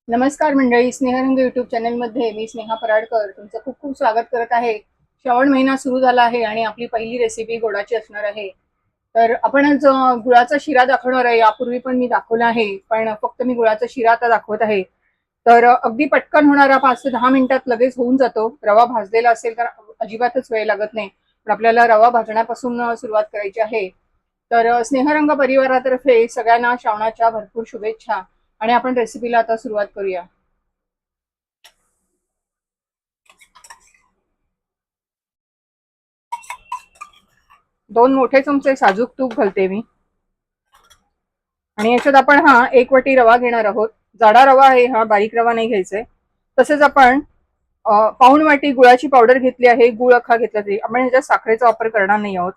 नमस्कार मंडळी, स्नेहरंग युट्यूब चॅनलमध्ये मी स्नेहा पराडकर तुमचं खूप खूप स्वागत करत आहे. श्रावण महिना सुरू झाला आहे आणि आपली पहिली रेसिपी गोडाची असणार आहे. तर आपण आज गुळाचा शिरा दाखवणार आहे. यापूर्वी पण मी दाखवला आहे, पण फक्त मी गुळाचा शिरा आता दाखवत आहे. तर अगदी पटकन होणारा 5 ते 10 मिनिटात लगेच होऊन जातो. रवा भाजलेला असेल तर अजिबातच वेळ लागत नाही. पण आपल्याला रवा भाजण्यापासून सुरुवात करायची आहे. तर स्नेहरंग परिवारातर्फे सगळ्यांना श्रावणाच्या भरपूर शुभेच्छा आणि आपण रेसिपीला आता सुरुवात करूया. दोन मोठे चमचे साजूक तूप घालते मी आणि याच्यात आपण हा 1 वाटी रवा घेणार आहोत. जाडा रवा आहे हा, बारीक रवा नाही घ्यायचा. तसेच आपण पाऊण वाटी गुळाची पावडर घेतली आहे. गुळ अख्खा घेतला तरी आपण ह्याच्यात साखरेचा वापर करणार नाही आहोत.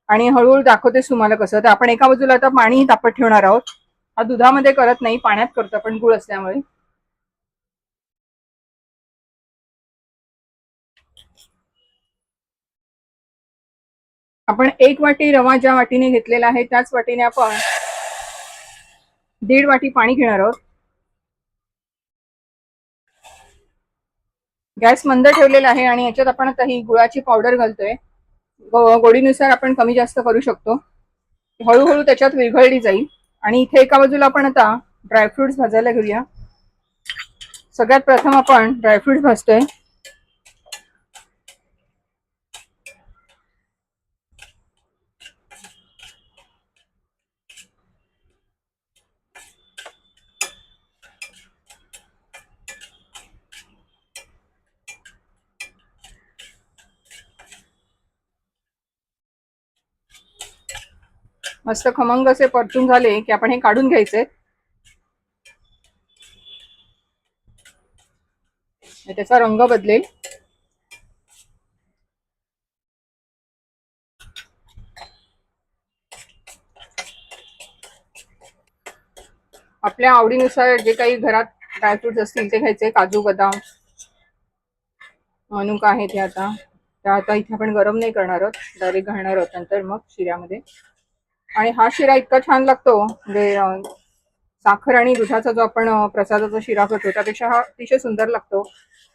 आणि हळूहळू दाखवतेच तुम्हाला कसं. तर आपण एका बाजूला आता पाणी तापत ठेवणार आहोत. हा दुधामध्ये करत नाही, पाण्यात करतो आपण गुळ असल्यामुळे. आपण 1 वाटी रवा ज्या वाटीने घेतलेला आहे त्याच वाटीने आपण 1.5 वाटी पाणी घेणार आहोत. गॅस मंद ठेवलेला आहे आणि याच्यात आपण आता ही गुळाची पावडर घालतोय. गोडीनुसार आपण कमी जास्त करू शकतो. हळूहळू त्याच्यात विरघळली जाईल. आणि इथे एका बाजूला आपण आता ड्रायफ्रुट्स भाजायला घेऊया. सगळ्यात प्रथम आपण ड्रायफ्रुट्स भाजतोय. मस्त खमंग असे परतून झाले की आपण हे काढून घ्यायचे. त्याचा रंग बदलेल. आपल्या आवडीनुसार जे काही घरात ड्रायफ्रुट्स असतील ते घ्यायचे. काजू, बदाम, मनुका आहे ते आता इथे आपण गरम नाही करणार आहोत, डायरेक्ट घालणार आहोत नंतर मग शिऱ्यामध्ये. आणि हा शिरा इतका छान लागतो म्हणजे साखर आणि दुधाचा जो आपण प्रसादाचा शिरा करतो त्यापेक्षा हा अतिशय सुंदर लागतो.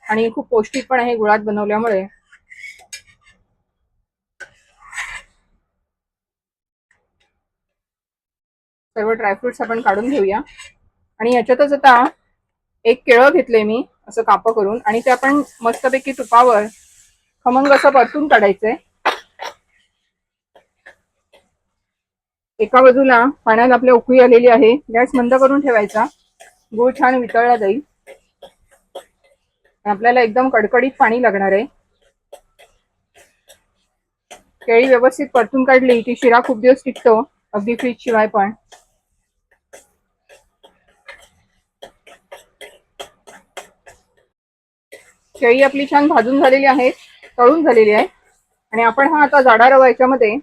आणि खूप पौष्टिक पण आहे गुळात बनवल्यामुळे. सर्व ड्रायफ्रुट्स आपण काढून घेऊया. आणि याच्यातच आता एक केळं घेतले मी असं कापं करून, आणि ते आपण मस्तपैकी तुपावर खमंग असं परतून काढायचंय. एका बाजूला पाण्यात आपल्या उकळी आलेली आहे. गॅस मंद करून ठेवायचा. गूळ छान वितळला जाईल. आपल्याला एकदम कडकडीत पाणी लागणार आहे. केळी व्यवस्थित परतून काढली की शिरा खूप दिवस टिकतो, अगदी फ्रीज शिवाय पण. केळी आपली छान भाजून झालेली आहे, तळून झालेली आहे. आणि आपण हा आता जाडा रवा याच्यामध्ये.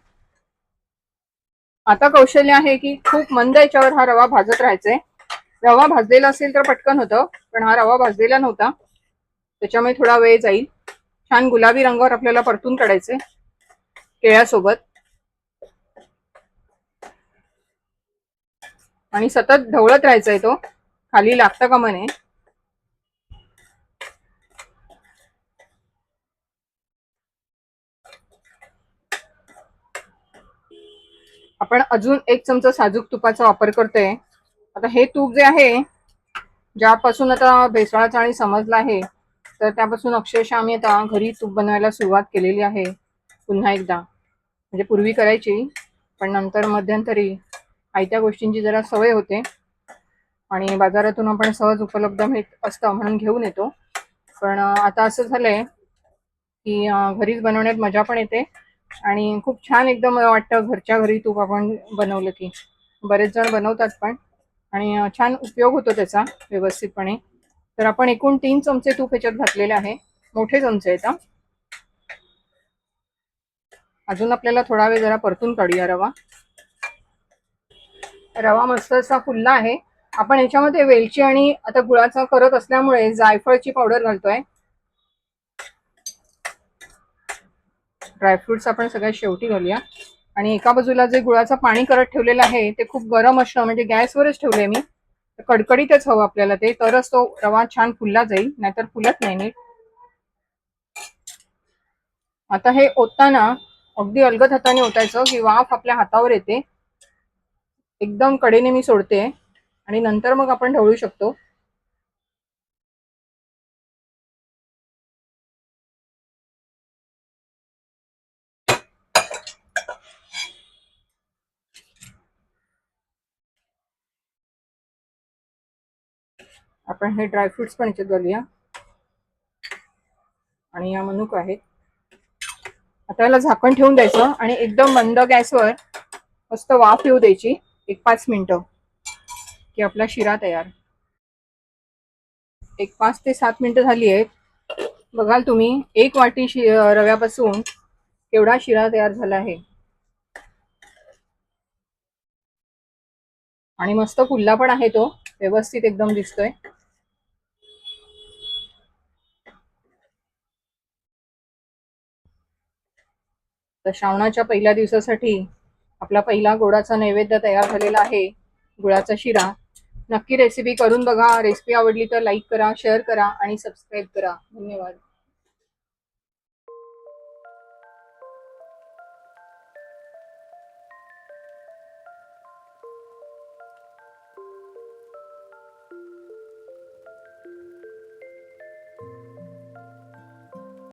आता कौशल्य आहे की खूप मंद याच्यावर हा रवा भाजत राहायचंय. रवा भाजलेला असेल तर पटकन होतं, पण हा रवा भाजलेला नव्हता त्याच्यामुळे थोडा वेळ जाईल. छान गुलाबी रंगावर आपल्याला परतून काढायचे केळ्यासोबत. आणि सतत ढवळत राहायचंय, तो खाली लागता कामा नये. आपण अजून 1 चमचा साजूक तुपाचा वापर करतोय. आता हे तूप जे आहे, ज्यापासून आता भेसळाचा आणि समजला आहे, तर त्यापासून अक्षरशः आम्ही आता घरी तूप बनवायला सुरुवात केलेली आहे पुन्हा एकदा. म्हणजे पूर्वी करायची, पण नंतर मध्यंतरी आयत्या गोष्टींची जरा सवय होते आणि बाजारातून आपण सहज उपलब्ध मिळत असतं म्हणून घेऊन येतो. पण आता असं झालंय की घरीच बनवण्यात मजा पण येते आणि खूप छान एकदम वाटतं घरच्या घरी तूप आपण बनवलं की. बरेच जण बनवतात पण, आणि छान उपयोग होतो त्याचा व्यवस्थितपणे. तर आपण एकूण 3 चमचे तूप ह्याच्यात घातलेले आहे, मोठे चमचे आहेत. अजून आपल्याला थोडा वेळ जरा परतून काढूया रवा. रवा मस्त असा फुलला आहे. आपण याच्यामध्ये वेलची आणि आता गुळाचा करत असल्यामुळे जायफळची पावडर घालतोय. ड्रायफ्रुट्स आपण सगळ्यात शेवटी घालूया. आणि एका बाजूला जे गुळाचं पाणी करत ठेवलेलं आहे ते खूप गरम असणं, म्हणजे गॅसवरच ठेवलंय मी, कडकडीतच हवं आपल्याला ते, तरच तो रवा छान फुलला जाईल, नाहीतर फुलत नाही नीट. आता हे ओतताना अगदी अलगद हाताने ओतायचं की वाफ आपल्या हातावर येते. एकदम कडेने मी सोडते आणि नंतर मग आपण ढवळू शकतो. आपण हे ड्रायफ्रुट्स पण याच्यात घालूया आणि या मनुका आहेत. आता याला झाकण ठेवून द्यायचं आणि एकदम मंद गॅसवर मस्त वाफ येऊ द्यायची 1-5 मिनिटं, की आपला शिरा तयार. 5 ते 7 मिनिटं झाली आहेत. बघाल तुम्ही 1 वाटी रव्यापासून केवढा शिरा तयार झाला आहे आणि मस्त फुलला पण आहे तो, व्यवस्थित एकदम दिसतोय. तर श्रावणाच्या पहिल्या दिवसासाठी आपला पहिला गोडाचा नैवेद्य तयार झालेला आहे, गुळाचा शिरा. नक्की रेसिपी करून बघा. रेसिपी आवडली तर लाईक करा, शेअर करा आणि सबस्क्राईब करा. धन्यवाद.